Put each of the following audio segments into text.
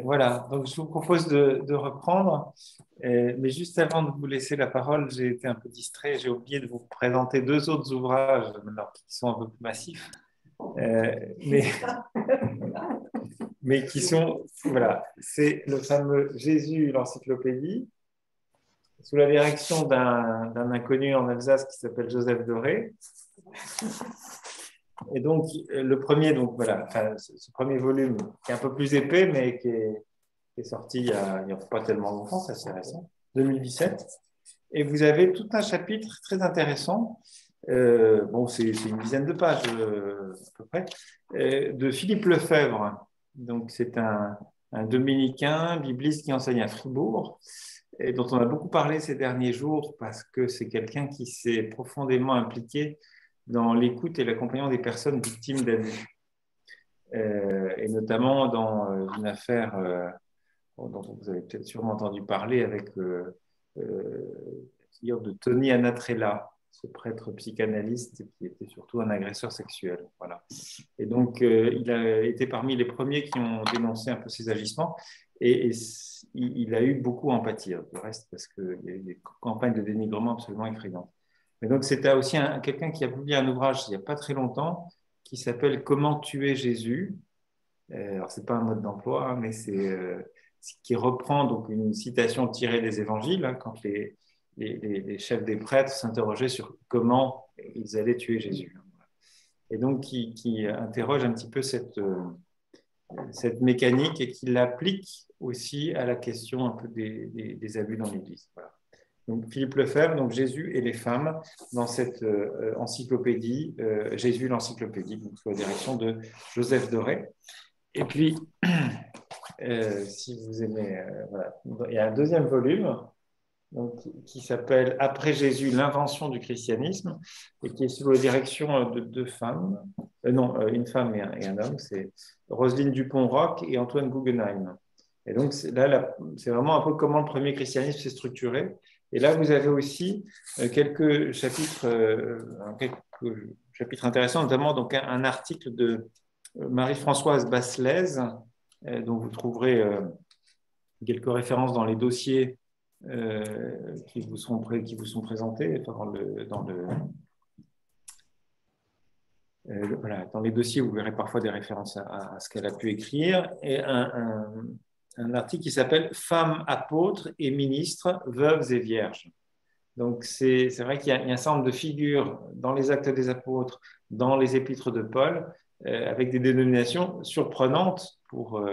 Voilà, donc je vous propose de reprendre, mais juste avant de vous laisser la parole, j'ai été un peu distrait, j'ai oublié de vous présenter deux autres ouvrages alors, qui sont un peu plus massifs, euh, mais, mais qui sont, voilà, c'est le fameux Jésus, l'encyclopédie, sous la direction d'un inconnu en Alsace qui s'appelle Joseph Doré. Et donc, le premier, donc voilà, enfin, ce premier volume qui est un peu plus épais, mais qui est sorti il n'y a pas tellement longtemps, c'est assez récent, 2017. Et vous avez tout un chapitre très intéressant, bon, c'est une dizaine de pages à peu près, de Philippe Lefebvre. Donc, c'est un dominicain bibliste qui enseigne à Fribourg et dont on a beaucoup parlé ces derniers jours parce que c'est quelqu'un qui s'est profondément impliqué dans l'écoute et l'accompagnement des personnes victimes d'abus. Et notamment dans une affaire dont vous avez peut-être sûrement entendu parler avec la figure de Tony Anatrella, ce prêtre psychanalyste qui était surtout un agresseur sexuel. Voilà. Et donc, il a été parmi les premiers qui ont dénoncé un peu ces agissements et il a eu beaucoup à en pâtir, du reste, parce qu'il y a eu des campagnes de dénigrement absolument effrayantes. Mais donc, c'était aussi quelqu'un qui a publié un ouvrage il n'y a pas très longtemps qui s'appelle Comment tuer Jésus. Alors, ce n'est pas un mode d'emploi, hein, mais c'est qui reprend donc une citation tirée des évangiles, hein, quand les chefs des prêtres s'interrogeaient sur comment ils allaient tuer Jésus. Et donc, qui interroge un petit peu cette mécanique et qui l'applique aussi à la question un peu des abus dans l'Église. Voilà. Donc, Philippe Lefebvre, donc Jésus et les femmes, dans cette encyclopédie, Jésus l'encyclopédie, donc sous la direction de Joseph Doré. Et puis, si vous aimez, voilà. Il y a un deuxième volume donc, qui s'appelle Après Jésus, l'invention du christianisme, et qui est sous la direction de deux femmes, non, une femme et un homme, c'est Roselyne Dupont-Roch et Antoine Guggenheim. Et donc, là, c'est vraiment un peu comment le premier christianisme s'est structuré. Et là, vous avez aussi quelques chapitres intéressants, notamment donc, un article de Marie-Françoise Basselès, dont vous trouverez quelques références dans les dossiers qui vous sont présentés, voilà, dans les dossiers, vous verrez parfois des références à ce qu'elle a pu écrire, et un article qui s'appelle Femmes apôtres et ministres, veuves et vierges. Donc, c'est vrai qu'il y a un certain nombre de figures dans les actes des apôtres, dans les épîtres de Paul, avec des dénominations surprenantes pour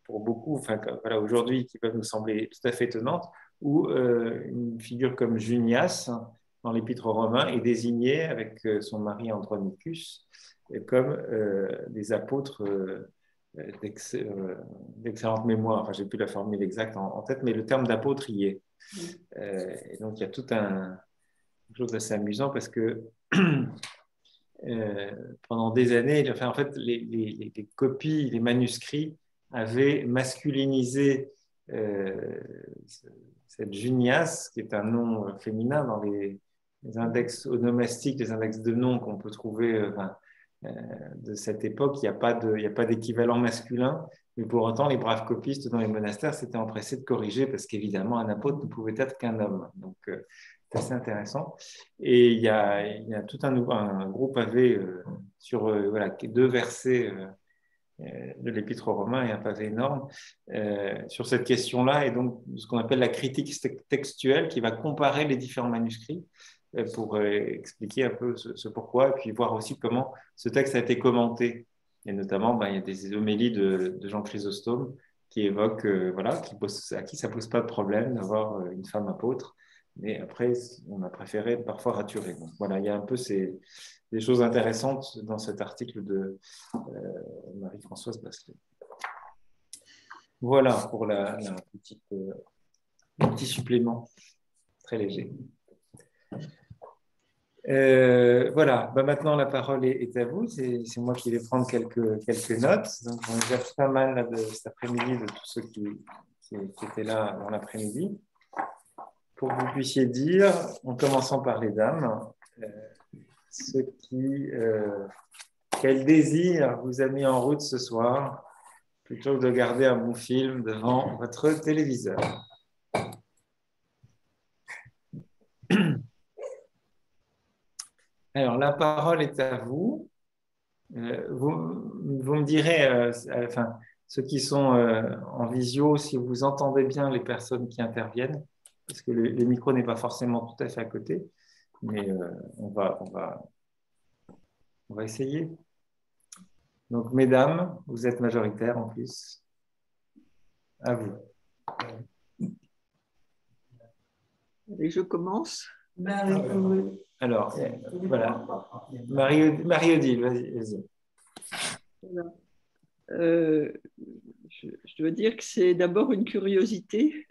beaucoup, enfin, voilà, aujourd'hui, qui peuvent nous sembler tout à fait étonnantes, où une figure comme Junias, dans l'Épître aux Romains, est désignée avec son mari Andronicus comme des apôtres d'excellente mémoire. Enfin, j'ai plus la formule exacte en tête, mais le terme d'apôtre y est. Et donc, il y a tout quelque chose d'assez amusant parce que pendant des années, enfin, en fait, les copies, les manuscrits avaient masculinisé cette Junias, qui est un nom féminin dans les index onomastiques, les index de noms qu'on peut trouver de cette époque. Il n'y a pas d'équivalent masculin, mais pour autant, les braves copistes dans les monastères s'étaient empressés de corriger parce qu'évidemment, un apôtre ne pouvait être qu'un homme. Donc, c'est assez intéressant. Et il y a tout un groupe pavé sur voilà, deux versets de l'Épître aux Romains et un pavé énorme sur cette question-là, et donc ce qu'on appelle la critique textuelle qui va comparer les différents manuscrits pour expliquer un peu ce pourquoi, et puis voir aussi comment ce texte a été commenté. Et notamment, il y a des homélies de Jean Chrysostome qui évoquent, voilà, à qui ça ne pose pas de problème d'avoir une femme apôtre. Mais après, on a préféré parfois raturer. Donc, voilà, il y a un peu des choses intéressantes dans cet article de Marie-Françoise Basselet. Voilà pour le petit supplément très léger. Voilà, maintenant la parole est à vous. C'est moi qui vais prendre quelques notes. Donc, on exerce pas mal là, cet après-midi de tous ceux qui étaient là dans l'après-midi. Pour que vous puissiez dire, en commençant par les dames, ce qui quel désir vous a mis en route ce soir plutôt que de garder un bon film devant votre téléviseur? Alors, la parole est à vous. Vous me direz, enfin, ceux qui sont en visio, si vous entendez bien les personnes qui interviennent, parce que le micro n'est pas forcément tout à fait à côté, mais on va essayer. Donc, mesdames, vous êtes majoritaires en plus. À vous. Et je commence. Alors, voilà. Marie-Odile, vas-y. Voilà. Je dois dire que c'est d'abord une curiosité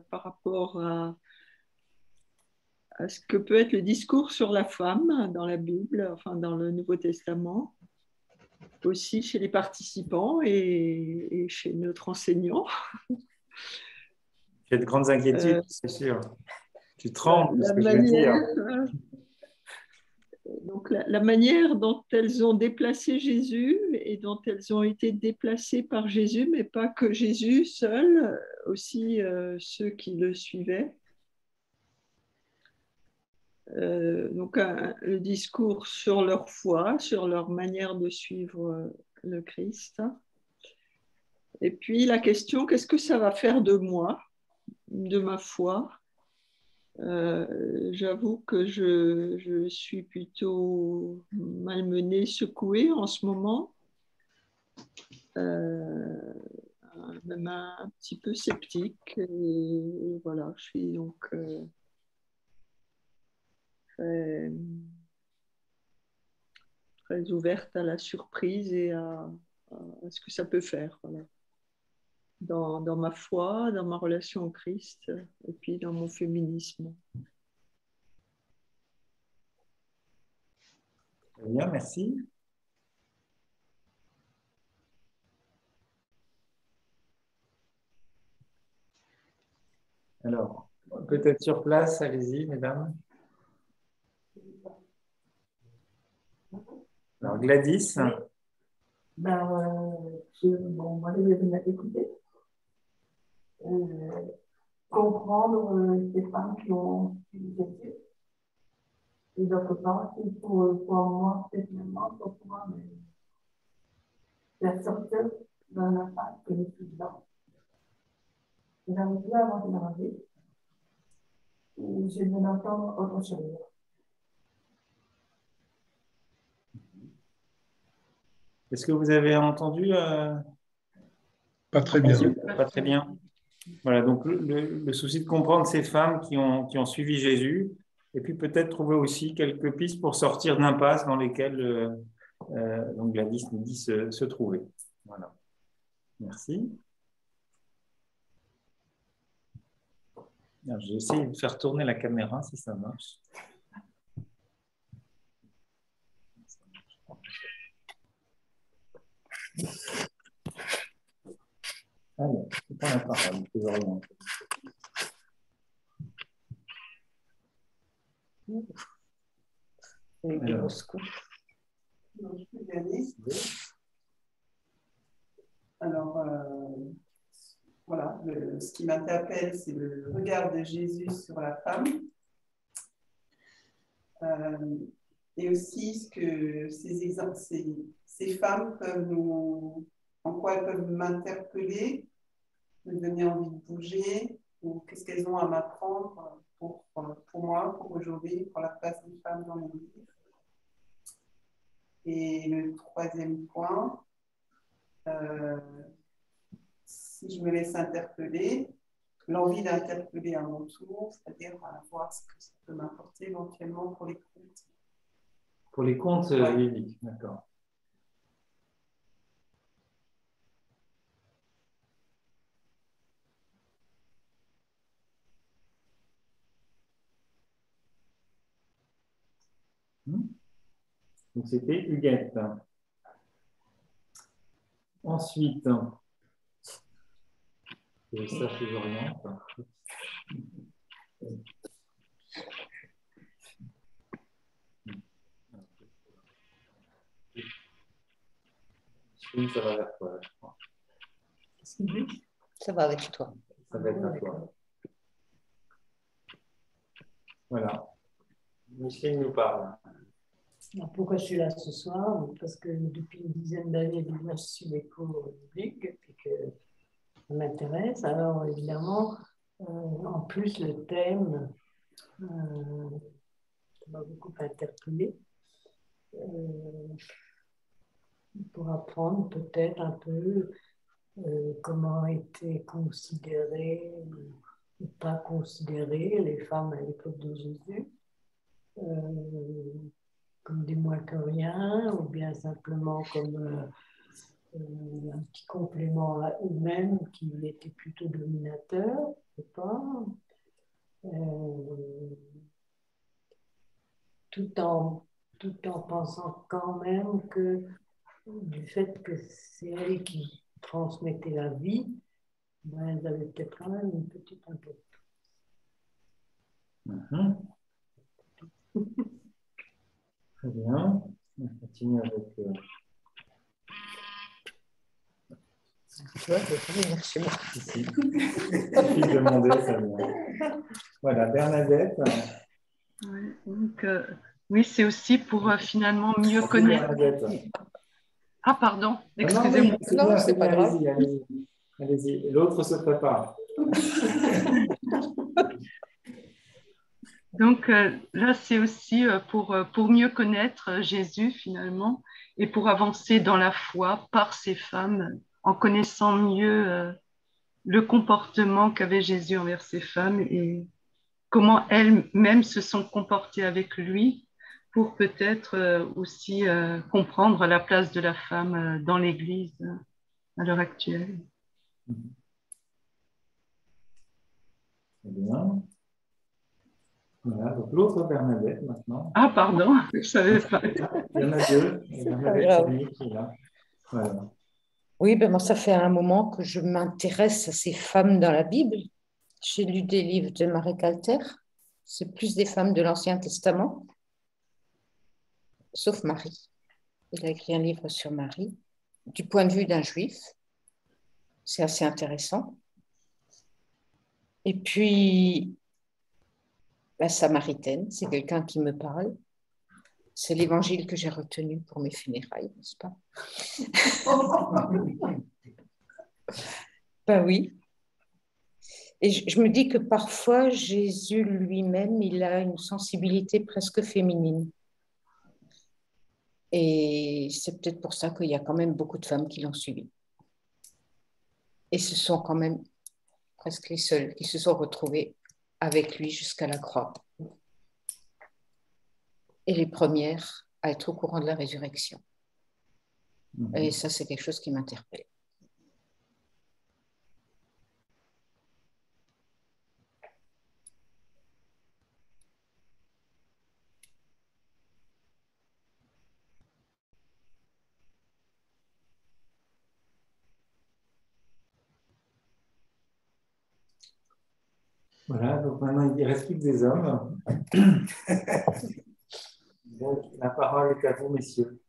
par rapport à ce que peut être le discours sur la femme dans la Bible, enfin dans le Nouveau Testament, aussi chez les participants et chez notre enseignant. J'ai de grandes inquiétudes, c'est sûr. Tu trembles de ce que je veux dire. Donc la manière dont elles ont déplacé Jésus et dont elles ont été déplacées par Jésus, mais pas que Jésus seul, aussi ceux qui le suivaient. Donc le discours sur leur foi, sur leur manière de suivre le Christ. Et puis la question, qu'est-ce que ça va faire de moi, de ma foi? J'avoue que je suis plutôt malmenée, secouée en ce moment, même un petit peu sceptique. Et voilà, je suis donc très, très ouverte à la surprise et à ce que ça peut faire. Voilà. Dans ma foi, dans ma relation au Christ et puis dans mon féminisme. Très bien, merci. Alors, peut-être sur place, allez-y, mesdames. Alors, Gladys. Bon, moi, je vais venir écouter, comprendre ces femmes qui ont suivi Jésus. Et d'autre part, pour moi, spécialement, pour pouvoir me faire sortir dans la phase que je suis dedans. J'arrive plus à avoir de la vie. Et je veux entendre autre chose. Est-ce que vous avez entendu Pas très bien. Pas très bien. Voilà, donc le souci de comprendre ces femmes qui ont suivi Jésus, et puis peut-être trouver aussi quelques pistes pour sortir d'impasses dans lesquelles donc Gladys nous dit se trouver. Voilà. Merci. J'ai essayé de faire tourner la caméra si ça marche. Alors, je prends la parole, je vais orienter. Alors, voilà, ce qui m'interpelle, c'est le regard de Jésus sur la femme. Et aussi ce que ces femmes peuvent en quoi elles peuvent m'interpeller, me donner envie de bouger, ou qu'est-ce qu'elles ont à m'apprendre pour moi, pour aujourd'hui, pour la place des femmes dans l'Église. Et le troisième point, si je me laisse interpeller, l'envie d'interpeller à mon tour, c'est-à-dire voir ce que ça peut m'apporter éventuellement pour les contes. Pour les contes bibliques, d'accord. Donc c'était Huguette. Ensuite, et ça je l'oriente. Oui, ça va vers toi, je crois. Ça va avec toi. Ça va être à toi. Voilà. Micheline nous parle. Alors, pourquoi je suis là ce soir? Parce que depuis une dizaine d'années, je suis les cours bibliques et que ça m'intéresse. Alors, évidemment, en plus, le thème m'a beaucoup interpellée pour apprendre peut-être un peu comment étaient considérées ou pas considérées les femmes à l'époque de Jésus. Comme des moins que rien, ou bien simplement comme un petit complément à eux-mêmes qui étaient plutôt dominateurs, je sais pas. Tout en pensant quand même que du fait que c'est elles qui transmettaient la vie, ben, elles avaient peut-être quand même une petite importance. Très bien. On continue avec. Tu vois, je vais venir chez moi. Ici. Il suffit de demander, ça vient. Voilà, Bernadette. Ouais, donc, oui, c'est aussi pour finalement mieux connaître. Bernadette. Ah, pardon, Non, excusez-moi. oui, Non, bien, c'est pas bien, grave. allez-y. Allez-y. L'autre se prépare. Donc là, c'est aussi pour mieux connaître Jésus finalement et pour avancer dans la foi par ces femmes en connaissant mieux le comportement qu'avait Jésus envers ces femmes et comment elles-mêmes se sont comportées avec lui pour peut-être aussi comprendre la place de la femme dans l'Église à l'heure actuelle. Très bien. Voilà, donc l'autre Bernadette maintenant. Ah, pardon, je ne savais pas. Il y en a deux. Bernadette grave. Camille qui est là. Voilà. Oui, ben moi, ça fait un moment que je m'intéresse à ces femmes dans la Bible. J'ai lu des livres de Marie Calter. C'est plus des femmes de l'Ancien Testament, sauf Marie. Il a écrit un livre sur Marie, du point de vue d'un juif. C'est assez intéressant. Et puis, la Samaritaine, c'est quelqu'un qui me parle. C'est l'évangile que j'ai retenu pour mes funérailles, n'est-ce pas? Ben oui. Et je me dis que parfois, Jésus lui-même, il a une sensibilité presque féminine. Et c'est peut-être pour ça qu'il y a quand même beaucoup de femmes qui l'ont suivi. Et ce sont quand même presque les seules qui se sont retrouvées avec lui jusqu'à la croix. Et les premières à être au courant de la résurrection. Et ça, c'est quelque chose qui m'interpelle. Voilà, donc maintenant il ne reste plus que des hommes. Donc la parole est à vous, messieurs.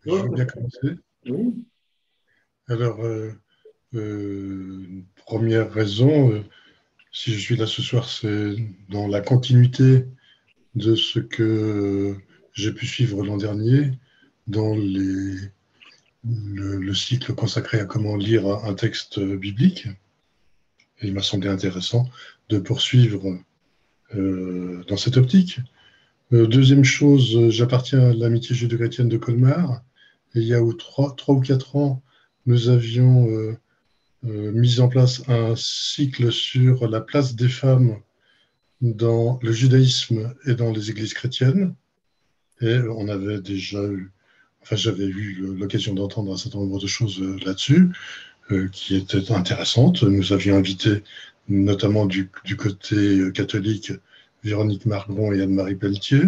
Je veux bien commencer. Oui. Alors, première raison, si je suis là ce soir, c'est dans la continuité de ce que j'ai pu suivre l'an dernier, dans le cycle consacré à comment lire un texte biblique. Et il m'a semblé intéressant de poursuivre dans cette optique. Deuxième chose, j'appartiens à l'amitié judéo-chrétienne de Colmar. Et il y a 3 ou 4 ans, nous avions mis en place un cycle sur la place des femmes dans le judaïsme et dans les églises chrétiennes. Et on avait déjà eu, enfin j'avais eu l'occasion d'entendre un certain nombre de choses là-dessus qui étaient intéressantes. Nous avions invité notamment du côté catholique Véronique Margron et Anne-Marie Pelletier.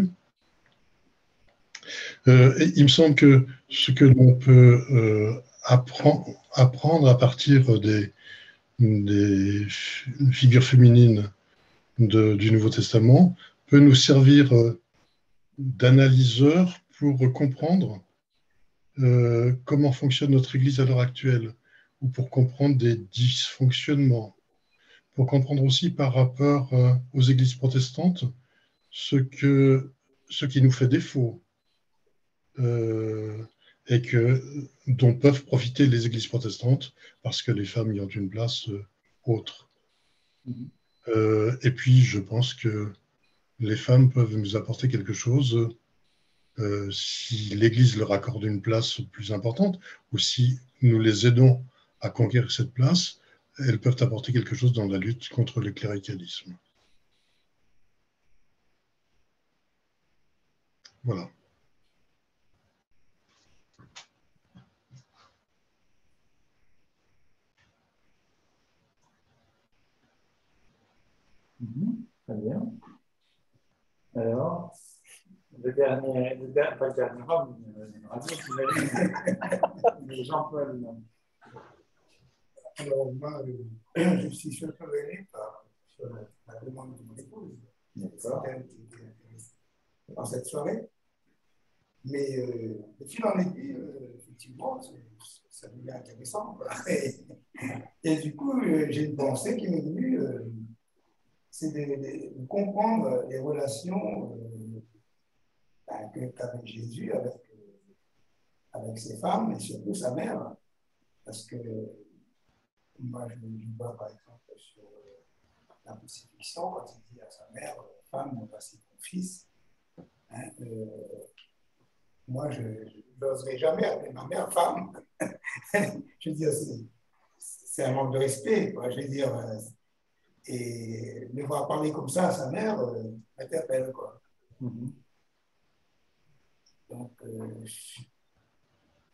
Et il me semble que ce que l'on peut apprendre à partir des figures féminines du Nouveau Testament peut nous servir d'analyseur pour comprendre comment fonctionne notre Église à l'heure actuelle, ou pour comprendre des dysfonctionnements, pour comprendre aussi par rapport aux églises protestantes ce qui nous fait défaut et dont peuvent profiter les églises protestantes parce que les femmes y ont une place autre. Et puis, je pense que les femmes peuvent nous apporter quelque chose si l'Église leur accorde une place plus importante, ou si nous les aidons à conquérir cette place, elles peuvent apporter quelque chose dans la lutte contre le cléricalisme. Voilà. Très bien. Alors, pas le dernier homme, mais Jean-Paul. Alors, moi, je suis surpris par la demande de mon épouse. C'était dans cette soirée. Mais de fil en aiguille, effectivement, ça devient intéressant. Et du coup, j'ai une pensée qui m'est venue, c'est de comprendre les relations qu'avait Jésus avec ses femmes et surtout sa mère. Parce que moi, je vois par exemple sur la crucifixion, quand il dit à sa mère, femme, voici ton fils. Hein, moi, je n'oserais jamais appeler ma mère femme. Je veux dire, c'est un manque de respect, quoi. Je veux dire, et me voir parler comme ça à sa mère m'interpelle, quoi. Donc,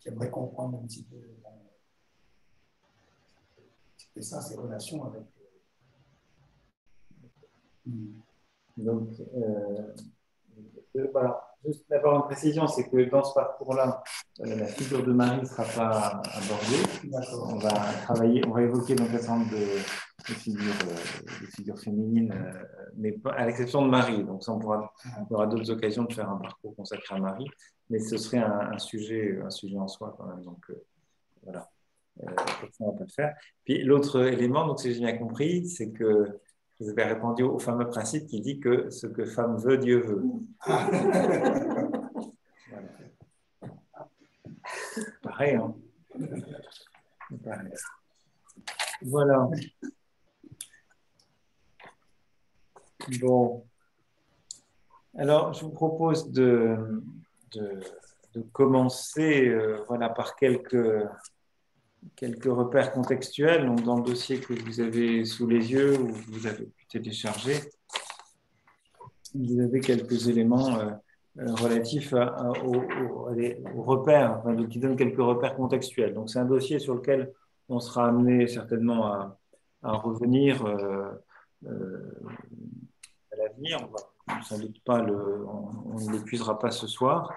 j'aimerais comprendre un petit peu ça, ces relations avec. Donc, voilà. Juste d'abord une précision, c'est que dans ce parcours-là, la figure de Marie ne sera pas abordée. On va travailler, on va évoquer donc un certain nombre de figures féminines, mais à l'exception de Marie. Donc ça, on aura d'autres occasions de faire un parcours consacré à Marie, mais ce serait un sujet en soi quand même. Donc voilà, pour ça, on va pas le faire. Puis l'autre élément, donc si j'ai bien compris, c'est que vous avez répondu au fameux principe qui dit que ce que femme veut, Dieu veut. Voilà. Pareil, hein. Pareil. Voilà. Bon. Alors, je vous propose de commencer voilà, par quelques repères contextuels. Donc, dans le dossier que vous avez sous les yeux ou que vous avez pu télécharger, vous avez quelques éléments relatifs aux repères, enfin, qui donnent quelques repères contextuels. Donc, c'est un dossier sur lequel on sera amené certainement à revenir à l'avenir. On ne sans doute pas on ne l'épuisera pas ce soir.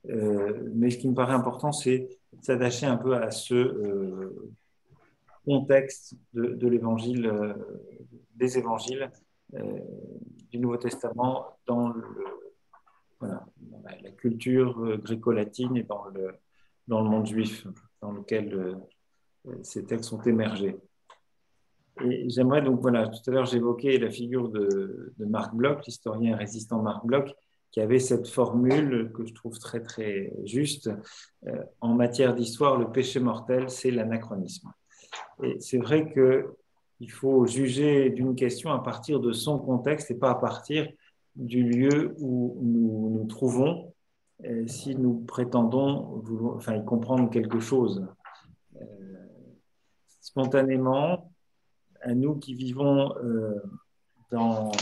Mais ce qui me paraît important, c'est s'attacher un peu à ce contexte de l'évangile, des évangiles du Nouveau Testament dans la culture gréco-latine et dans le monde juif dans lequel ces textes sont émergés. Et j'aimerais donc, voilà, tout à l'heure j'évoquais la figure de Marc Bloch, l'historien résistant Marc Bloch, qui avait cette formule que je trouve très très juste. En matière d'histoire, le péché mortel, c'est l'anachronisme. Et c'est vrai qu'il faut juger d'une question à partir de son contexte et pas à partir du lieu où nous nous trouvons, si nous prétendons y comprendre quelque chose. Spontanément, à nous qui vivons dans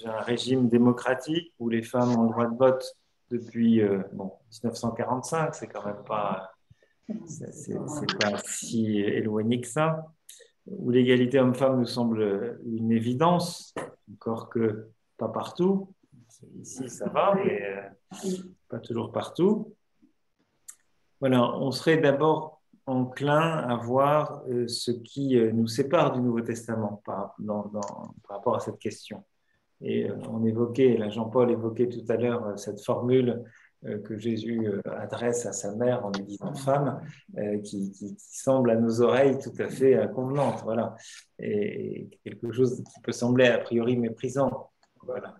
un régime démocratique où les femmes ont le droit de vote depuis 1945, c'est quand même pas, c'est pas si éloigné que ça, où l'égalité homme-femme nous semble une évidence, encore que pas partout. Ici, ça va, mais pas toujours partout. Voilà, on serait d'abord enclin à voir ce qui nous sépare du Nouveau Testament par rapport à cette question. Et on évoquait, là Jean-Paul évoquait tout à l'heure cette formule que Jésus adresse à sa mère en lui disant femme, qui semble à nos oreilles tout à fait convenante, voilà, et quelque chose qui peut sembler a priori méprisant, voilà.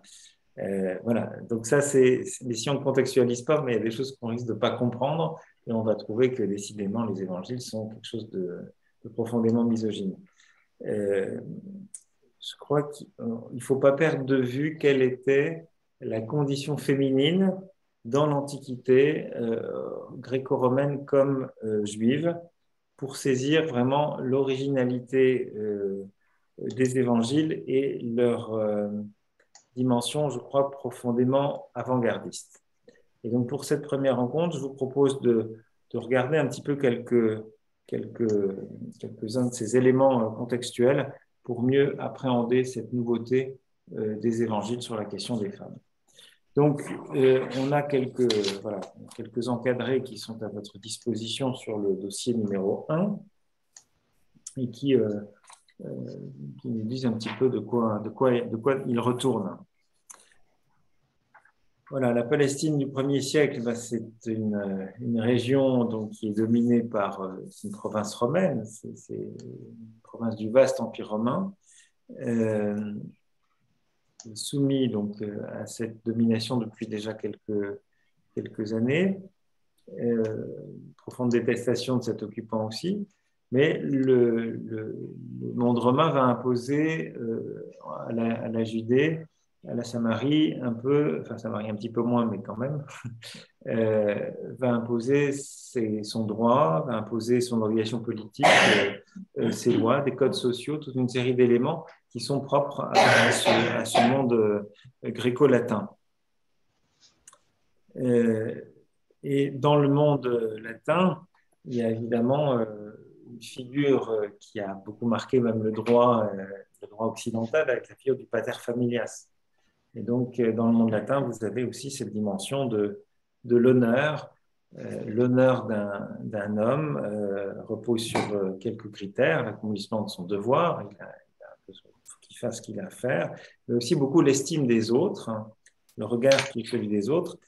Voilà, donc ça, mais si on ne contextualise pas, mais il y a des choses qu'on risque de ne pas comprendre, et on va trouver que décidément les évangiles sont quelque chose de profondément misogyne. Je crois qu'il ne faut pas perdre de vue quelle était la condition féminine dans l'Antiquité gréco-romaine comme juive, pour saisir vraiment l'originalité des évangiles et leur dimension, je crois, profondément avant-gardiste. Et donc, pour cette première rencontre, je vous propose de regarder un petit peu quelques-uns de ces éléments contextuels pour mieux appréhender cette nouveauté des évangiles sur la question des femmes. Donc, on a quelques encadrés qui sont à votre disposition sur le dossier numéro 1 et qui nous disent un petit peu de quoi il retourne. Voilà, la Palestine du 1er siècle, c'est une région donc, qui est dominée par une province romaine, c'est une province du vaste empire romain, soumis donc à cette domination depuis déjà quelques années, profonde détestation de cet occupant aussi, mais le monde romain va imposer à la Judée, à la Samarie Samarie un petit peu moins, mais quand même, va imposer son droit, va imposer son organisation politique, ses lois, des codes sociaux, toute une série d'éléments qui sont propres à ce monde gréco-latin. Et dans le monde latin, il y a évidemment une figure qui a beaucoup marqué même le droit occidental, avec la figure du pater familias. Et donc, dans le monde latin, vous avez aussi cette dimension de l'honneur. L'honneur d'un homme repose sur quelques critères, l'accomplissement de son devoir, il faut qu'il fasse ce qu'il a à faire, mais aussi beaucoup l'estime des autres, le regard qui est celui des autres,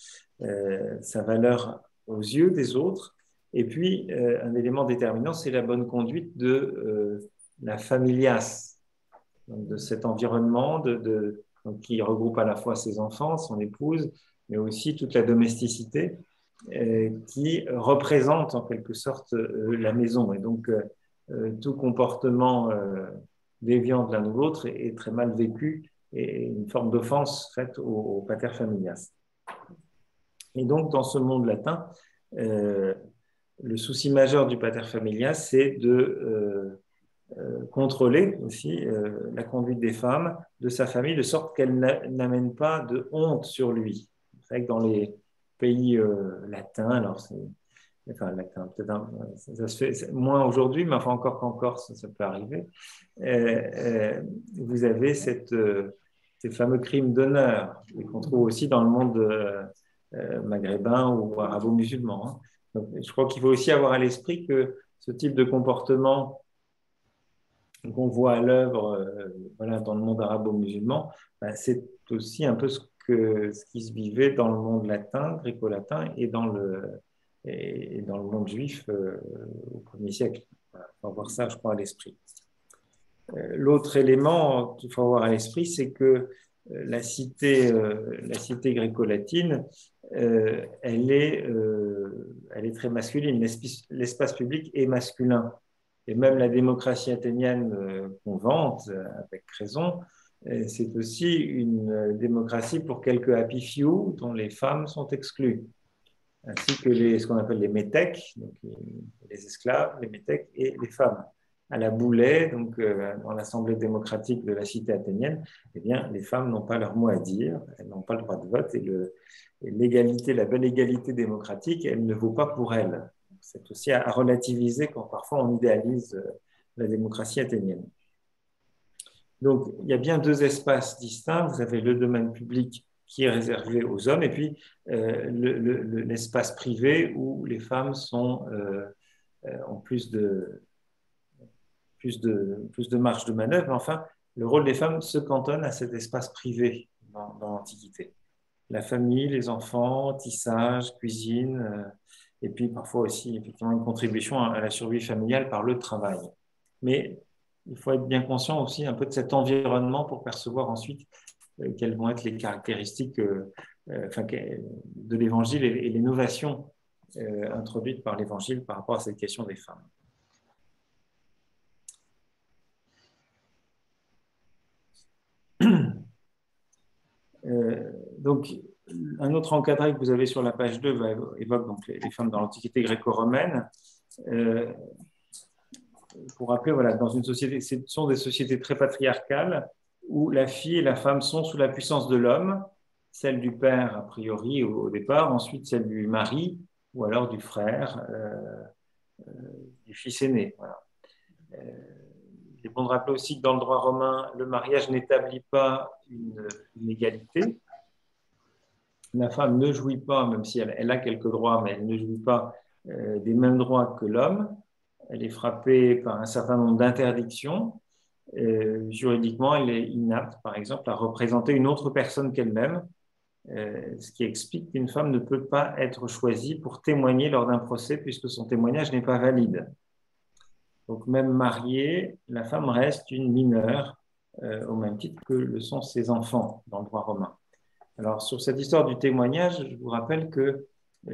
sa valeur aux yeux des autres. Et puis, un élément déterminant, c'est la bonne conduite de la familias, donc de cet environnement donc, qui regroupe à la fois ses enfants, son épouse, mais aussi toute la domesticité qui représente en quelque sorte la maison. Et donc, tout comportement déviant de l'un ou l'autre est très mal vécu et une forme d'offense faite au pater familias. Et donc, dans ce monde latin, le souci majeur du pater familias, c'est de contrôler aussi la conduite des femmes, de sa famille, de sorte qu'elle n'amène pas de honte sur lui. C'est vrai que dans les pays latins, alors latin, peut-être ça se fait moins aujourd'hui, mais enfin encore qu'en Corse, ça peut arriver. Vous avez ces fameux crimes d'honneur qu'on trouve aussi dans le monde maghrébin ou arabo-musulman. Hein. Donc, je crois qu'il faut aussi avoir à l'esprit que ce type de comportement qu'on voit à l'œuvre dans le monde arabo-musulman, c'est aussi un peu ce qui se vivait dans le monde latin, gréco-latin, et dans le monde juif au 1er siècle. Voilà, il faut avoir ça, je crois, à l'esprit. L'autre élément qu'il faut avoir à l'esprit, c'est que la cité gréco-latine, elle est très masculine. L'espace public est masculin. Et même la démocratie athénienne qu'on vante avec raison, c'est aussi une démocratie pour quelques happy few dont les femmes sont exclues, ainsi que ce qu'on appelle les métèques, donc les esclaves, les métèques et les femmes. À la Boulay, donc dans l'Assemblée démocratique de la cité athénienne, eh bien, les femmes n'ont pas leur mot à dire, elles n'ont pas le droit de vote et l'égalité, la belle égalité démocratique, elle ne vaut pas pour elles. C'est aussi à relativiser quand parfois on idéalise la démocratie athénienne. Donc, il y a bien deux espaces distincts. Vous avez le domaine public qui est réservé aux hommes et puis l'espace privé où les femmes ont plus de marge de manœuvre. Mais enfin, le rôle des femmes se cantonne à cet espace privé dans l'Antiquité. La famille, les enfants, tissage, cuisine, et puis parfois aussi effectivement une contribution à la survie familiale par le travail. Mais il faut être bien conscient aussi un peu de cet environnement pour percevoir ensuite quelles vont être les caractéristiques de l'Évangile et les novations introduites par l'Évangile par rapport à cette question des femmes. Donc, un autre encadré que vous avez sur la page 2 évoque donc les femmes dans l'Antiquité gréco-romaine. Pour rappeler, voilà, dans une société, ce sont des sociétés très patriarcales où la fille et la femme sont sous la puissance de l'homme, celle du père a priori au départ, ensuite celle du mari ou alors du frère, du fils aîné. Voilà. Il est bon de rappeler aussi que dans le droit romain, le mariage n'établit pas une égalité. La femme ne jouit pas, même si elle a quelques droits, mais elle ne jouit pas des mêmes droits que l'homme. Elle est frappée par un certain nombre d'interdictions. Juridiquement, elle est inapte, par exemple, à représenter une autre personne qu'elle-même, ce qui explique qu'une femme ne peut pas être choisie pour témoigner lors d'un procès puisque son témoignage n'est pas valide. Donc, même mariée, la femme reste une mineure, au même titre que le sont ses enfants dans le droit romain. Alors, sur cette histoire du témoignage, je vous rappelle que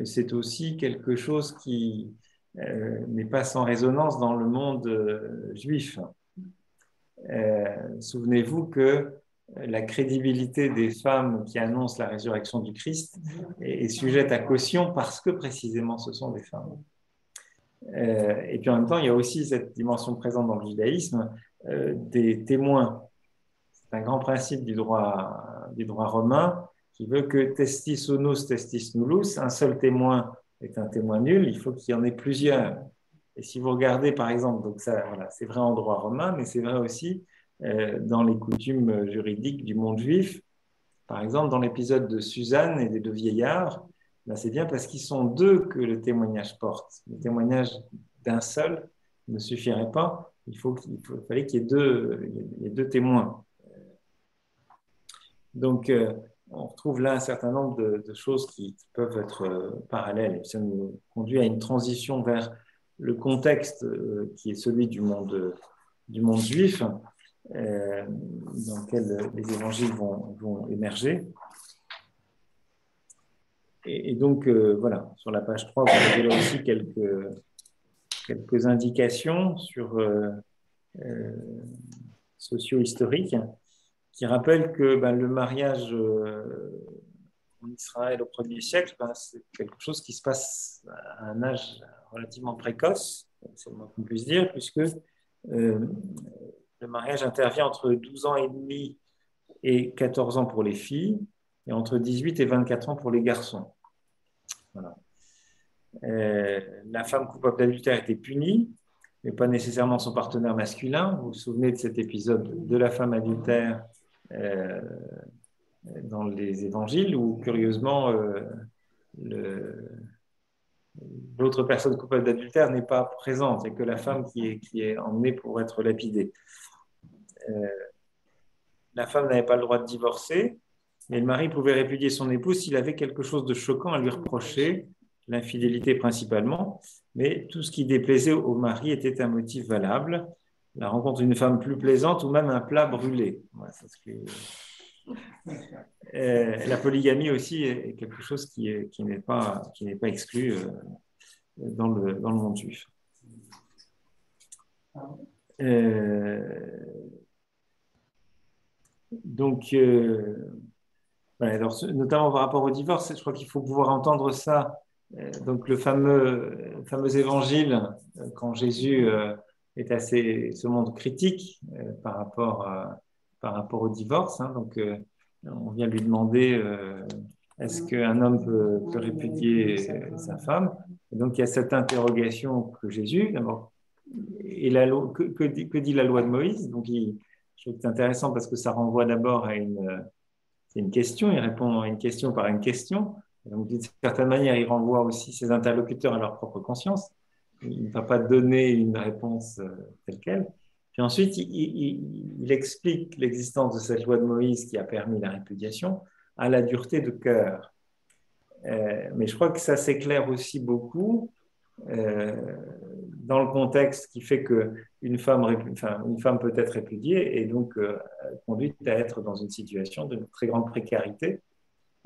c'est aussi quelque chose qui n'est pas sans résonance dans le monde juif. Souvenez-vous que la crédibilité des femmes qui annoncent la résurrection du Christ est sujette à caution parce que précisément ce sont des femmes. Et puis en même temps, il y a aussi cette dimension présente dans le judaïsme des témoins. C'est un grand principe du droit romain qui veut que testis unus, testis nullus, un seul témoin est un témoin nul, il faut qu'il y en ait plusieurs. Et si vous regardez, par exemple, donc ça, voilà, c'est vrai en droit romain, mais c'est vrai aussi dans les coutumes juridiques du monde juif. Par exemple, dans l'épisode de Suzanne et des deux vieillards, ben c'est bien parce qu'ils sont deux que le témoignage porte. Le témoignage d'un seul ne suffirait pas. Il fallait qu'il y ait deux témoins. Donc, on retrouve là un certain nombre de choses qui peuvent être parallèles. Et ça nous conduit à une transition vers le contexte qui est celui du monde juif, dans lequel les évangiles vont émerger. Et donc, voilà, sur la page 3, vous avez là aussi quelques indications sur socio-historiques qui rappellent que le mariage en Israël au 1er siècle, c'est quelque chose qui se passe à un âge relativement précoce, c'est le moins qu'on puisse dire, puisque le mariage intervient entre 12 ans et demi et 14 ans pour les filles, et entre 18 et 24 ans pour les garçons. Voilà. La femme coupable d'adultère était punie, mais pas nécessairement son partenaire masculin. Vous vous souvenez de cet épisode de la femme adultère dans les évangiles, où curieusement l'autre personne coupable d'adultère n'est pas présente, et que la femme qui est emmenée pour être lapidée. La femme n'avait pas le droit de divorcer, mais le mari pouvait répudier son épouse s'il avait quelque chose de choquant à lui reprocher, l'infidélité principalement, mais tout ce qui déplaisait au mari était un motif valable, la rencontre d'une femme plus plaisante ou même un plat brûlé. Ouais, c'est ce que... la polygamie aussi est quelque chose qui n'est pas exclu dans le monde juif. Donc, voilà, alors, notamment par rapport au divorce, je crois qu'il faut pouvoir entendre ça. Donc, le fameux évangile, quand Jésus se montre critique par rapport au divorce. Hein, donc, on vient lui demander est-ce qu'un homme peut répudier sa femme? Et donc, il y a cette interrogation que Jésus, d'abord, et la loi, que dit la loi de Moïse? Donc, je trouve que c'est intéressant parce que ça renvoie d'abord à une question, il répond à une question par une question. Donc, d'une certaine manière, il renvoie aussi ses interlocuteurs à leur propre conscience. Il ne va pas donner une réponse telle quelle. Puis ensuite, il explique l'existence de cette loi de Moïse qui a permis la répudiation à la dureté de cœur. Mais je crois que ça s'éclaire aussi beaucoup dans le contexte qui fait qu'une femme, une femme peut être répudiée et donc conduite à être dans une situation de très grande précarité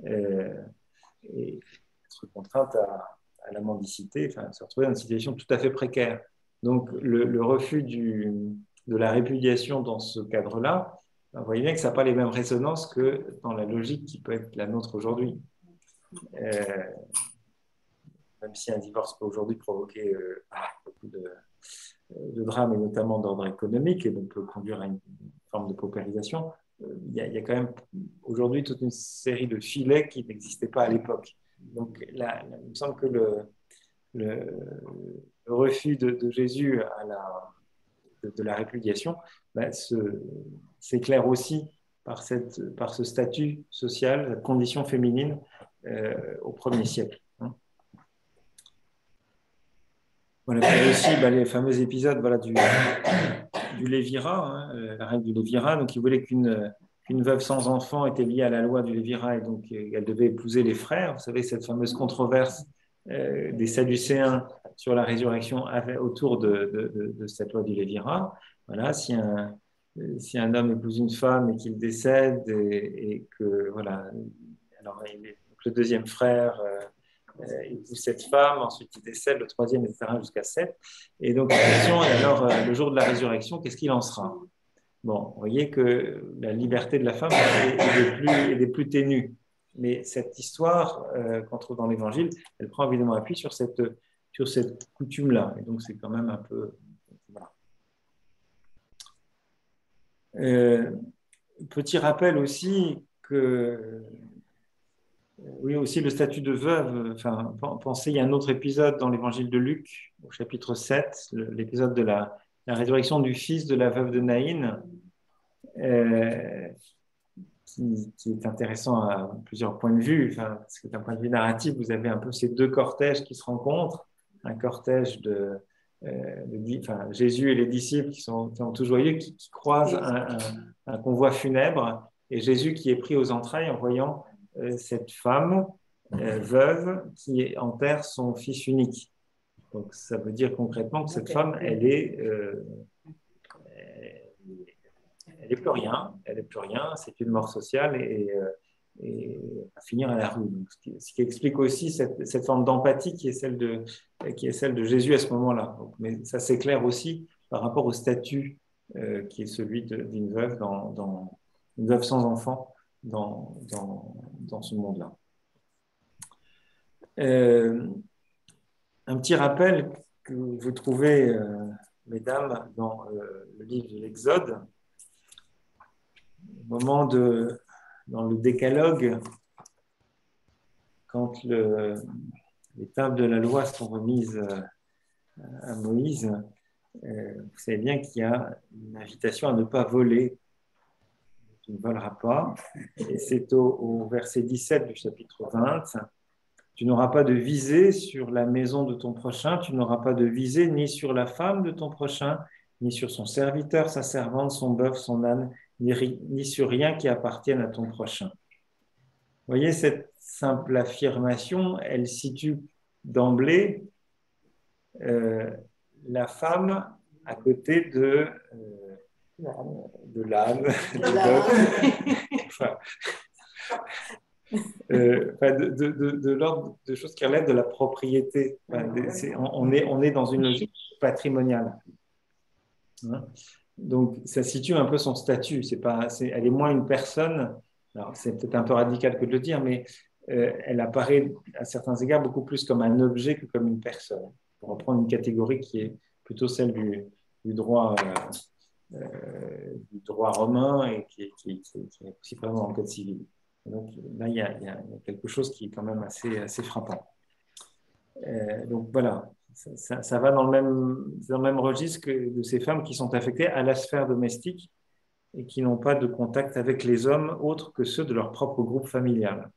et être contrainte à la mendicité, se retrouver dans une situation tout à fait précaire. Donc le refus de la répudiation dans ce cadre-là, vous voyez bien que ça n'a pas les mêmes résonances que dans la logique qui peut être la nôtre aujourd'hui. Même si un divorce peut aujourd'hui provoquer beaucoup de drames, et notamment d'ordre économique, et donc peut conduire à une forme de paupérisation, il y a quand même aujourd'hui toute une série de filets qui n'existaient pas à l'époque. Donc là, il me semble que le refus de Jésus de la répudiation s'éclaire aussi par ce statut social, cette condition féminine au 1er siècle. Voilà, il y a aussi les fameux épisodes du lévirat, la règle du lévirat. Donc, il voulait qu'une veuve sans enfant était liée à la loi du lévirat et donc elle devait épouser les frères. Vous savez, cette fameuse controverse des Sadducéens sur la résurrection autour de cette loi du lévirat. Voilà, si un homme épouse une femme et qu'il décède et que, voilà, alors le deuxième frère épouse cette femme, ensuite il décède, le troisième, etc., jusqu'à 7. Et donc, la question est alors, le jour de la résurrection, qu'est-ce qu'il en sera? Bon, vous voyez que la liberté de la femme est des plus ténues. Mais cette histoire qu'on trouve dans l'Évangile, elle prend évidemment appui sur cette coutume-là. Et donc, c'est quand même un peu... Voilà. Petit rappel aussi que... Oui, aussi le statut de veuve. Pensez, il y a un autre épisode dans l'Évangile de Luc, au chapitre 7, l'épisode de la résurrection du fils de la veuve de Naïn, qui est intéressant à plusieurs points de vue. Parce que d'un point de vue narratif, vous avez un peu ces deux cortèges qui se rencontrent. Un cortège Jésus et les disciples qui sont tout joyeux, qui croisent un convoi funèbre, et Jésus qui est pris aux entrailles en voyant cette femme veuve qui enterre son fils unique. Donc ça veut dire concrètement que cette femme, elle est plus rien, c'est une mort sociale et à finir à la rue. Donc, ce qui explique aussi cette forme d'empathie qui est celle de Jésus à ce moment-là. Donc, mais ça s'éclaire aussi par rapport au statut qui est celui d'une veuve une veuve sans enfant dans ce monde-là. Un petit rappel que vous trouvez, mesdames, dans le livre de l'Exode, au moment dans le décalogue, quand les tables de la loi sont remises à Moïse, vous savez bien qu'il y a une invitation à ne pas voler. Tu ne voleras pas. Et c'est au verset 17 du chapitre 20. Tu n'auras pas de visée sur la maison de ton prochain, tu n'auras pas de visée ni sur la femme de ton prochain, ni sur son serviteur, sa servante, son bœuf, son âne, ni sur rien qui appartienne à ton prochain. Vous voyez, cette simple affirmation, elle situe d'emblée la femme à côté de l'âne, du bœuf. De l'ordre de choses qui relèvent de la propriété. On est dans une logique patrimoniale. Donc, ça situe un peu son statut. Elle est moins une personne. Alors, c'est peut-être un peu radical que de le dire, mais elle apparaît à certains égards beaucoup plus comme un objet que comme une personne. Pour reprendre une catégorie qui est plutôt celle du droit romain et qui est aussi vraiment dans le code civil. Donc là, il y a quelque chose qui est quand même assez frappant. Donc voilà, ça va dans le même registre que de ces femmes qui sont affectées à la sphère domestique et qui n'ont pas de contact avec les hommes autres que ceux de leur propre groupe familial.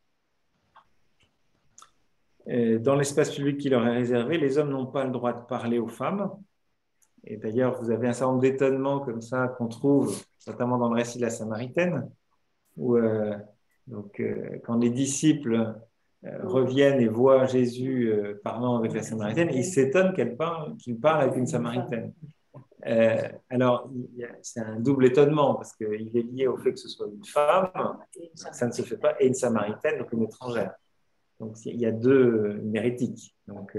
Dans l'espace public qui leur est réservé, les hommes n'ont pas le droit de parler aux femmes Et d'ailleurs, vous avez un certain nombre d'étonnements comme ça qu'on trouve, notamment dans le récit de la Samaritaine, où quand les disciples reviennent et voient Jésus parlant avec la Samaritaine, ils s'étonnent qu'il parle avec une Samaritaine. Alors, c'est un double étonnement, parce qu'il est lié au fait que ce soit une femme, ça ne se fait pas, et une Samaritaine, donc une étrangère. Donc, il y a deux mérétiques. Donc,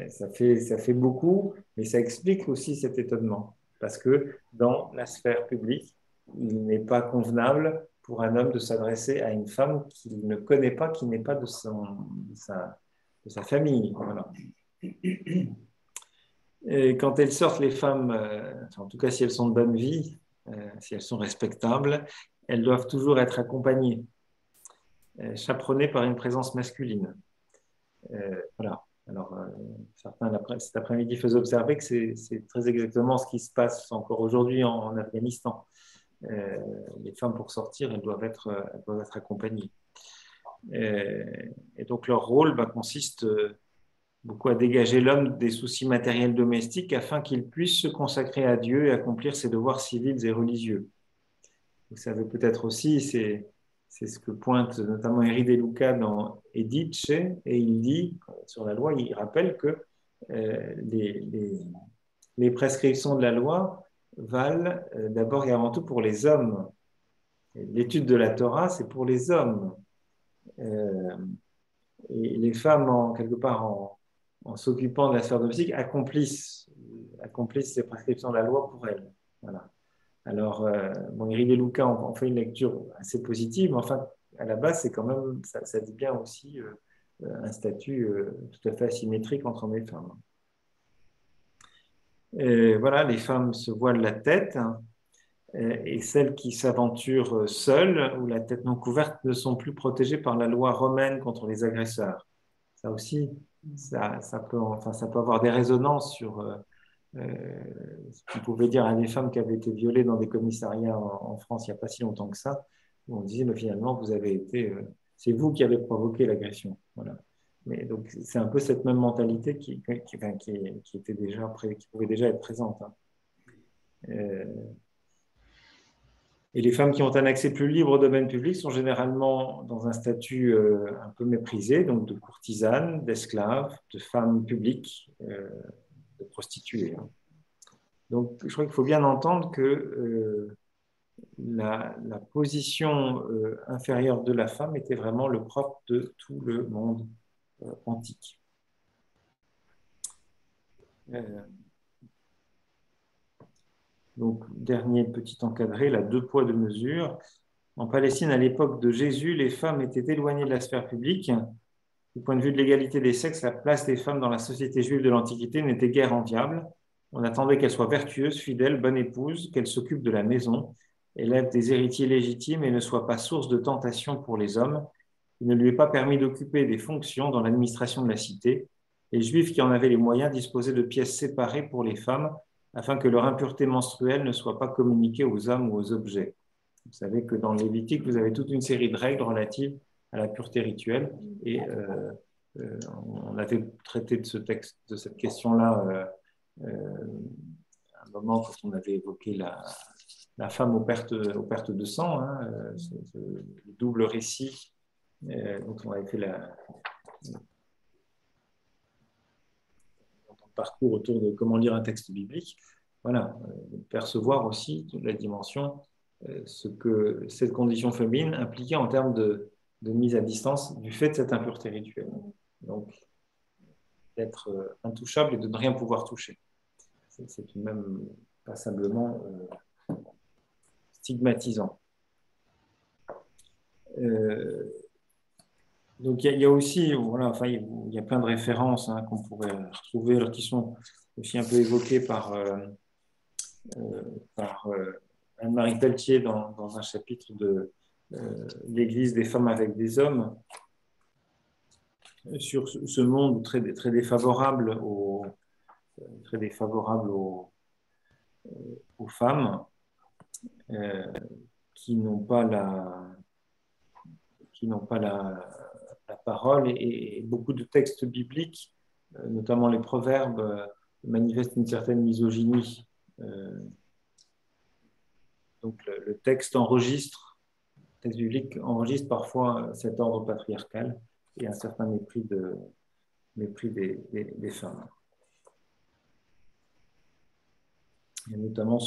ça fait beaucoup, mais ça explique aussi cet étonnement. Parce que dans la sphère publique, il n'est pas convenable pour un homme de s'adresser à une femme qu'il ne connaît pas, qui n'est pas de sa famille. Voilà. Et quand elles sortent, les femmes, en tout cas si elles sont de bonne vie, si elles sont respectables, elles doivent toujours être accompagnées, chaperonnées par une présence masculine. Voilà. Alors, certains, cet après-midi, faisaient observer que c'est très exactement ce qui se passe encore aujourd'hui en Afghanistan. Les femmes, pour sortir, elles doivent être accompagnées. Et donc, leur rôle consiste beaucoup à dégager l'homme des soucis matériels domestiques afin qu'il puisse se consacrer à Dieu et accomplir ses devoirs civils et religieux. Vous savez peut-être aussi, c'est ce que pointe notamment Henri De Luca dans Edice, et il dit, sur la loi, il rappelle que les prescriptions de la loi valent d'abord et avant tout pour les hommes. L'étude de la Torah, c'est pour les hommes. Et les femmes, quelque part, en s'occupant de la sphère domestique, accomplissent ces prescriptions de la loi pour elles. Voilà. Alors, Henri De Luca en fait une lecture assez positive, mais enfin, à la base, c'est quand même, ça dit bien aussi un statut tout à fait asymétrique entre hommes et femmes. Et voilà, les femmes se voilent la tête, et celles qui s'aventurent seules ou la tête non couverte ne sont plus protégées par la loi romaine contre les agresseurs. Ça aussi, ça peut avoir des résonances sur ce qu'on pouvait dire à des femmes qui avaient été violées dans des commissariats en France il n'y a pas si longtemps que ça, où on disait, mais finalement, vous avez été, c'est vous qui avez provoqué l'agression. Voilà. Mais donc, c'est un peu cette même mentalité qui était déjà qui pouvait déjà être présente. Hein. Et les femmes qui ont un accès plus libre au domaine public sont généralement dans un statut un peu méprisé, donc de courtisanes, d'esclaves, de femmes publiques, de prostituées. Hein. Donc, je crois qu'il faut bien entendre que la position inférieure de la femme était vraiment le propre de tout le monde antique. Donc, dernier petit encadré, là, 2 poids, 2 mesures. En Palestine, à l'époque de Jésus, les femmes étaient éloignées de la sphère publique. Du point de vue de l'égalité des sexes, la place des femmes dans la société juive de l'Antiquité n'était guère enviable. On attendait qu'elles soient vertueuses, fidèles, bonnes épouses, qu'elles s'occupent de la maison, élèvent des héritiers légitimes et ne soient pas source de tentation pour les hommes. Il ne lui est pas permis d'occuper des fonctions dans l'administration de la cité. Les Juifs qui en avaient les moyens disposaient de pièces séparées pour les femmes afin que leur impureté menstruelle ne soit pas communiquée aux hommes ou aux objets. Vous savez que dans le Lévitique, vous avez toute une série de règles relatives à la pureté rituelle et on avait traité de cette question-là à un moment quand on avait évoqué la femme aux pertes de sang, hein, le double récit dont on avait fait le parcours autour de comment lire un texte biblique. Voilà, percevoir aussi la dimension, ce que cette condition féminine impliquait en termes de mise à distance du fait de cette impureté rituelle. Donc, d'être intouchable et de ne rien pouvoir toucher. C'est tout de même passablement stigmatisant. Donc, il y a aussi, voilà, enfin, il y a plein de références hein, qu'on pourrait retrouver, alors, qui sont aussi un peu évoquées par Anne-Marie Pelletier dans un chapitre de l'Église des femmes avec des hommes, sur ce monde très défavorable aux femmes qui n'ont pas la parole et beaucoup de textes bibliques, notamment les proverbes, manifeste une certaine misogynie. Donc le texte biblique enregistre parfois cet ordre patriarcal et un certain mépris des femmes. Il y a notamment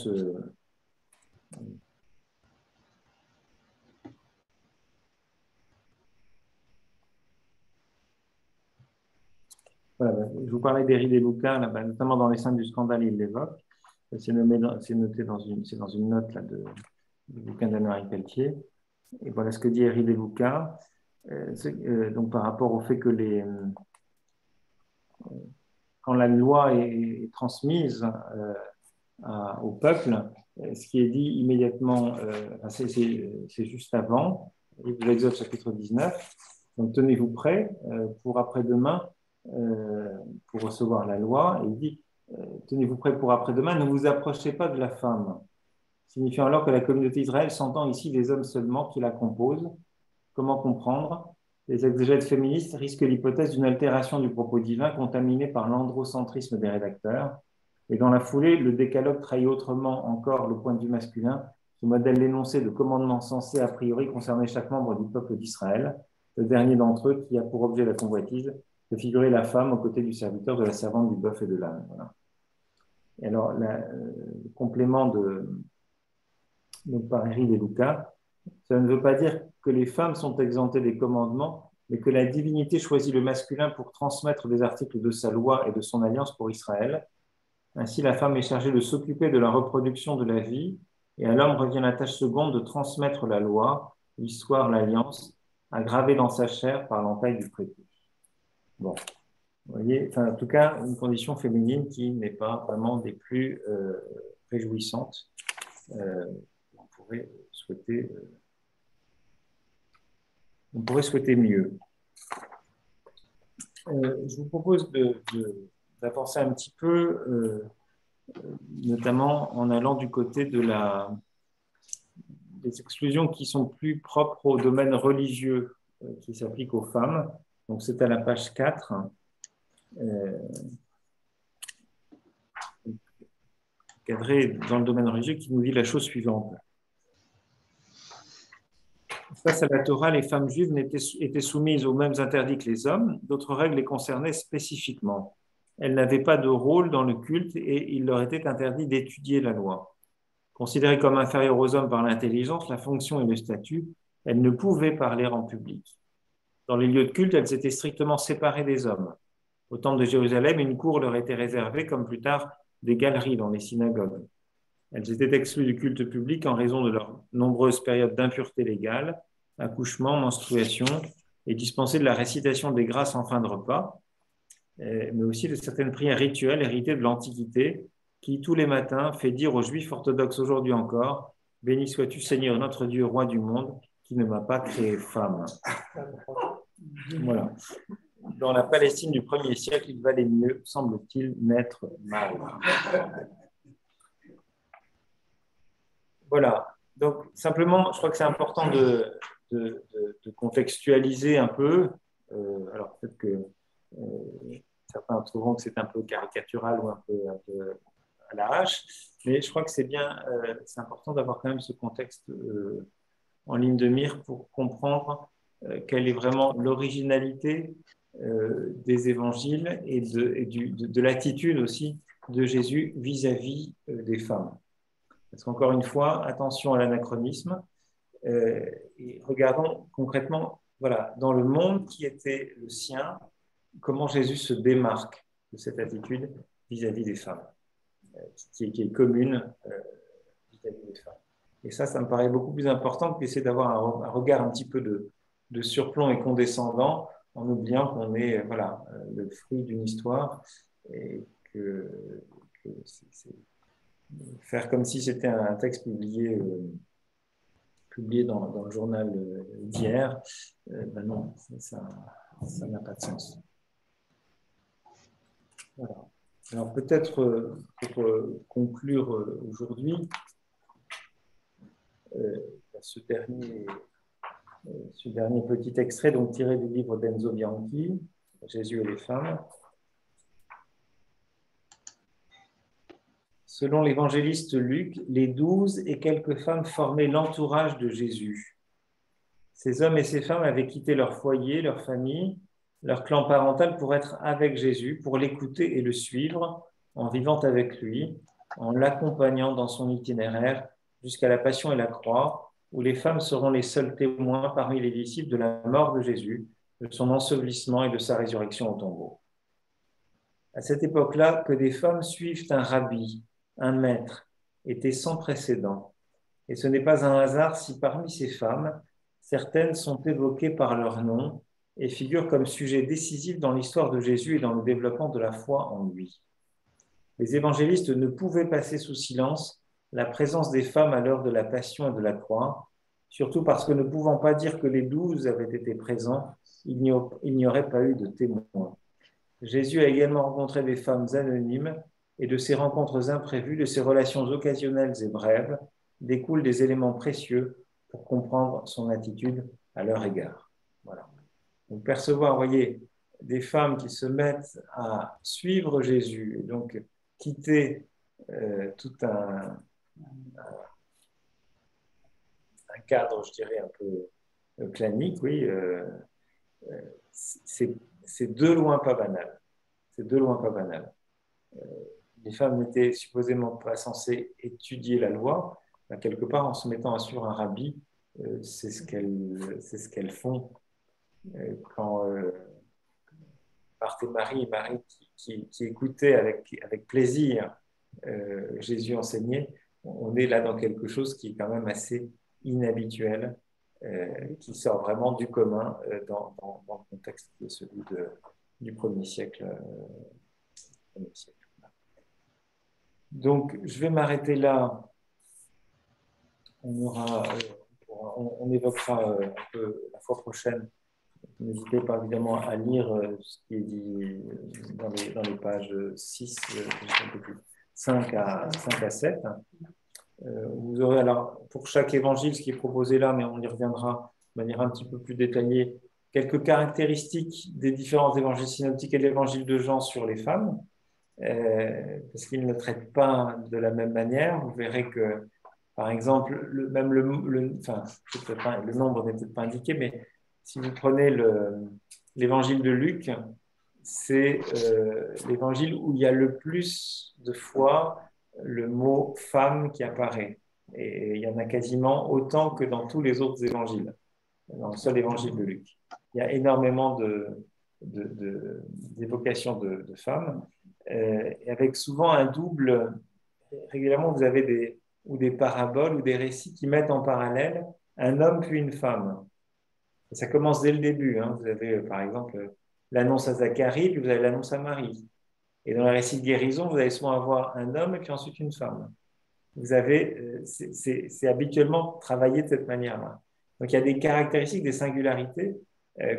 voilà, je vous parlais d'Héry et Lucas, notamment dans les scènes du scandale, il l'évoque. C'est noté dans une note là, du bouquin d'Anne-Marie Pelletier. Et voilà ce que dit Héry et Lucas. Donc par rapport au fait que quand la loi est transmise au peuple, ce qui est dit immédiatement, c'est juste avant, l'Exode chapitre 19. Donc tenez-vous prêts pour après-demain pour recevoir la loi. Et il dit tenez-vous prêts pour après-demain, ne vous approchez pas de la femme. Signifiant alors que la communauté d'Israël s'entend ici des hommes seulement qui la composent. Comment comprendre? Les exégètes féministes risquent l'hypothèse d'une altération du propos divin contaminée par l'androcentrisme des rédacteurs. Et dans la foulée, le décalogue trahit autrement encore le point de vue masculin, qui modèle l'énoncé de commandements censés a priori concerner chaque membre du peuple d'Israël, le dernier d'entre eux qui a pour objet la convoitise de figurer la femme aux côtés du serviteur, de la servante, du bœuf et de l'âne. Voilà. Et alors, le complément par Héry et Lucas, ça ne veut pas dire que les femmes sont exemptées des commandements, mais que la divinité choisit le masculin pour transmettre des articles de sa loi et de son alliance pour Israël. Ainsi, la femme est chargée de s'occuper de la reproduction de la vie, et à l'homme revient la tâche seconde de transmettre la loi, l'histoire, l'alliance, aggravée dans sa chair par l'entaille du prépuce. Bon, vous voyez, en tout cas, une condition féminine qui n'est pas vraiment des plus réjouissantes. On pourrait souhaiter mieux. Je vous propose d'avancer un petit peu, notamment en allant du côté des exclusions qui sont plus propres au domaine religieux qui s'appliquent aux femmes. Donc, c'est à la page 4. Cadré dans le domaine religieux qui nous dit la chose suivante. Face à la Torah, les femmes juives étaient soumises aux mêmes interdits que les hommes. D'autres règles les concernaient spécifiquement. Elles n'avaient pas de rôle dans le culte et il leur était interdit d'étudier la loi. Considérées comme inférieures aux hommes par l'intelligence, la fonction et le statut, elles ne pouvaient parler en public. Dans les lieux de culte, elles étaient strictement séparées des hommes. Au temple de Jérusalem, une cour leur était réservée, comme plus tard des galeries dans les synagogues. Elles étaient exclues du culte public en raison de leurs nombreuses périodes d'impureté légale, accouchement, menstruation, et dispensées de la récitation des grâces en fin de repas, mais aussi de certaines prières rituelles héritées de l'Antiquité, qui, tous les matins, fait dire aux Juifs orthodoxes aujourd'hui encore « Béni sois-tu, Seigneur, notre Dieu, roi du monde, qui ne m'a pas créé femme. » Voilà. Dans la Palestine du 1er siècle, il valait mieux, semble-t-il, naître mâle. Voilà. Donc, simplement, je crois que c'est important de contextualiser un peu. Alors, peut-être que certains trouveront que c'est un peu caricatural ou un peu à la hache, mais je crois que c'est important d'avoir quand même ce contexte en ligne de mire pour comprendre quelle est vraiment l'originalité des évangiles et de l'attitude aussi de Jésus vis-à-vis des femmes. Parce qu'encore une fois, attention à l'anachronisme et regardons concrètement, voilà, dans le monde qui était le sien, comment Jésus se démarque de cette attitude vis-à-vis des femmes, qui est commune vis-à-vis des femmes. Et ça me paraît beaucoup plus important que d'essayer d'avoir un regard un petit peu de surplomb et condescendant, en oubliant qu'on est le fruit d'une histoire et que c'est faire comme si c'était un texte publié dans le journal d'hier, non, ça n'a pas de sens. Voilà. Alors peut-être pour conclure aujourd'hui, ce dernier petit extrait donc tiré du livre d'Enzo Bianchi, Jésus et les femmes. Selon l'évangéliste Luc, les 12 et quelques femmes formaient l'entourage de Jésus. Ces hommes et ces femmes avaient quitté leur foyer, leur famille, leur clan parental pour être avec Jésus, pour l'écouter et le suivre en vivant avec lui, en l'accompagnant dans son itinéraire jusqu'à la passion et la croix, où les femmes seront les seuls témoins parmi les disciples de la mort de Jésus, de son ensevelissement et de sa résurrection au tombeau. À cette époque-là, que des femmes suivent un rabbi, un maître, était sans précédent. Et ce n'est pas un hasard si parmi ces femmes, certaines sont évoquées par leur nom et figurent comme sujet décisif dans l'histoire de Jésus et dans le développement de la foi en lui. Les évangélistes ne pouvaient passer sous silence la présence des femmes à l'heure de la passion et de la croix, surtout parce que ne pouvant pas dire que les 12 avaient été présents, il n'y aurait pas eu de témoins. Jésus a également rencontré des femmes anonymes et de ces rencontres imprévues, de ces relations occasionnelles et brèves, découlent des éléments précieux pour comprendre son attitude à leur égard. Voilà. Donc percevoir, vous voyez, des femmes qui se mettent à suivre Jésus, et donc quitter tout un cadre, je dirais, un peu clanique, oui, c'est de loin pas banal. C'est de loin pas banal. Les femmes n'étaient supposément pas censées étudier la loi. Ben, quelque part, en se mettant à suivre un rabbi, c'est ce qu'elles font quand Marthe et Marie qui écoutaient avec plaisir Jésus enseigner. On est là dans quelque chose qui est quand même assez inhabituel, qui sort vraiment du commun dans le contexte de celui du premier siècle. Donc, je vais m'arrêter là. On évoquera un peu la fois prochaine. N'hésitez pas évidemment à lire ce qui est dit dans les pages 6, 5 à 7. Vous aurez alors, pour chaque évangile, ce qui est proposé là, mais on y reviendra de manière un petit peu plus détaillée, quelques caractéristiques des différents évangiles synoptiques et de l'évangile de Jean sur les femmes, parce qu'ils ne traitent pas de la même manière. Vous verrez que, par exemple, le nombre n'est peut-être pas indiqué, mais si vous prenez l'évangile de Luc, c'est l'évangile où il y a le plus de fois le mot femme qui apparaît. Et il y en a quasiment autant que dans tous les autres évangiles, dans le seul évangile de Luc. Il y a énormément d'évocations de femmes, et avec souvent un double. Régulièrement, vous avez des paraboles ou des récits qui mettent en parallèle un homme puis une femme. Et ça commence dès le début. Hein. Vous avez, par exemple, l'annonce à Zacharie, puis vous avez l'annonce à Marie. Et dans le récit de guérison, vous allez souvent avoir un homme et puis ensuite une femme. Vous avez, c'est habituellement travaillé de cette manière-là. Donc, il y a des caractéristiques, des singularités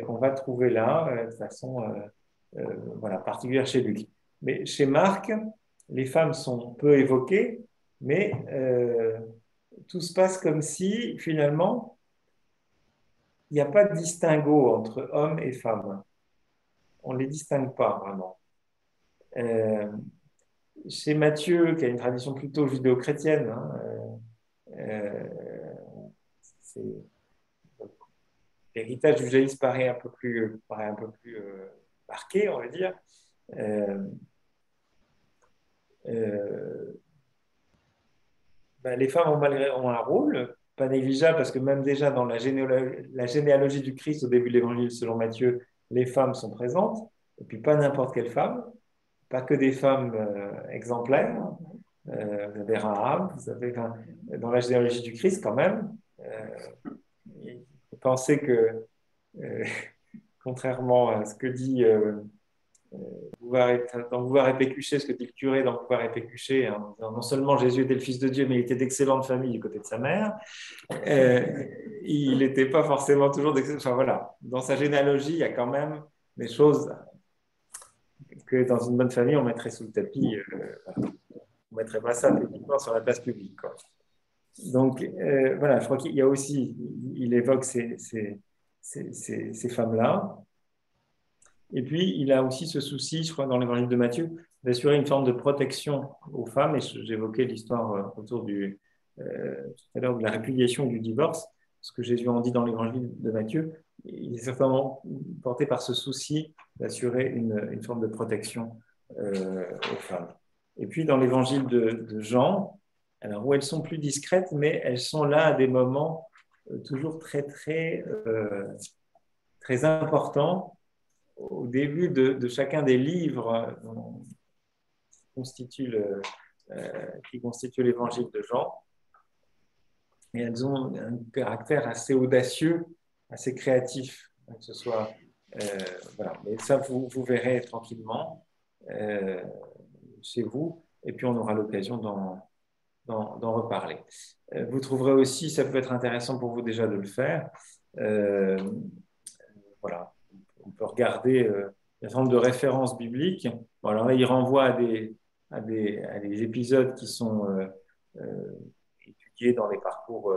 qu'on va trouver là de façon particulière chez Luc. Mais chez Marc, les femmes sont peu évoquées, mais tout se passe comme si, finalement, il n'y a pas de distinguo entre hommes et femmes. On ne les distingue pas vraiment. Chez Matthieu, qui a une tradition plutôt judéo-chrétienne, l'héritage du judaïsme paraît un peu plus marqué, on va dire. Les femmes ont un rôle pas négligeable, parce que même déjà dans la généalogie du Christ au début de l'évangile selon Matthieu, les femmes sont présentes, et puis pas n'importe quelle femme, pas que des femmes exemplaires. Vous avez Rahab, vous avez dans la généalogie du Christ quand même. Vous pensez que, contrairement à ce que dit dans Bouvard et Pécuchet, ce que dit le curé dans Bouvard et Pécuchet, hein, non seulement Jésus était le fils de Dieu, mais il était d'excellente famille du côté de sa mère. Il n'était pas forcément toujours d'excellente. Enfin voilà, dans sa généalogie, il y a quand même des choses que dans une bonne famille, on mettrait sous le tapis. On ne mettrait pas ça publiquement sur la place publique, quoi. Donc, voilà, je crois qu'il y a aussi, il évoque ces femmes-là. Et puis, il a aussi ce souci, je crois, dans l'évangile de Matthieu, d'assurer une forme de protection aux femmes. Et j'évoquais l'histoire autour tout à l'heure de la répudiation du divorce. Ce que Jésus en dit dans l'évangile de Matthieu, il est certainement porté par ce souci d'assurer une forme de protection aux femmes. Et puis dans l'évangile de Jean, alors où elles sont plus discrètes, mais elles sont là à des moments toujours très importants au début de chacun des livres qui constituent l'évangile de Jean. Et elles ont un caractère assez audacieux, assez créatif, que ce soit voilà. Mais ça, vous verrez tranquillement chez vous, et puis on aura l'occasion d'en reparler. Vous trouverez aussi, ça peut être intéressant pour vous déjà de le faire. Voilà, on peut regarder un certain nombre de références bibliques. Bon, alors là, il renvoie à des épisodes qui sont étudiés dans les parcours,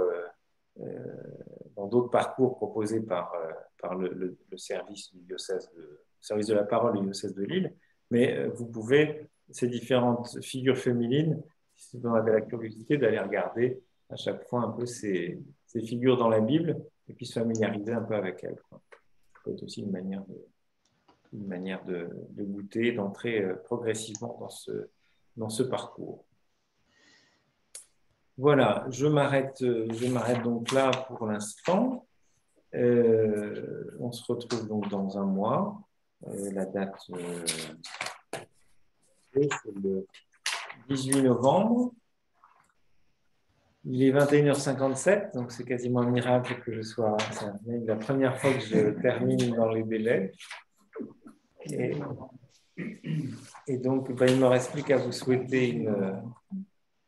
dans d'autres parcours proposés par le service du diocèse service de la parole du diocèse de Lille. Mais vous pouvez, ces différentes figures féminines, si vous en avez la curiosité, d'aller regarder à chaque fois un peu ces figures dans la Bible et puis se familiariser un peu avec elles. Ça peut être aussi une manière de goûter, d'entrer progressivement dans ce parcours. Voilà, je m'arrête donc là pour l'instant. On se retrouve donc dans un mois. La date, c'est le 18 novembre. Il est 21h57, donc c'est quasiment un miracle que je sois. C'est la première fois que je termine dans les délais. Et donc, il ne me reste plus qu'à vous souhaiter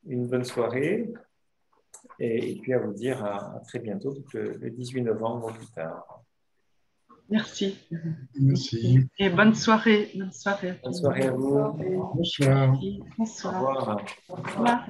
une bonne soirée et puis à vous dire à très bientôt, le 18 novembre ou plus tard. Merci. Merci. Et bonne soirée. Bonne soirée à tous. Bonne soirée à vous. Bonsoir. Bonsoir. Au revoir. Au revoir.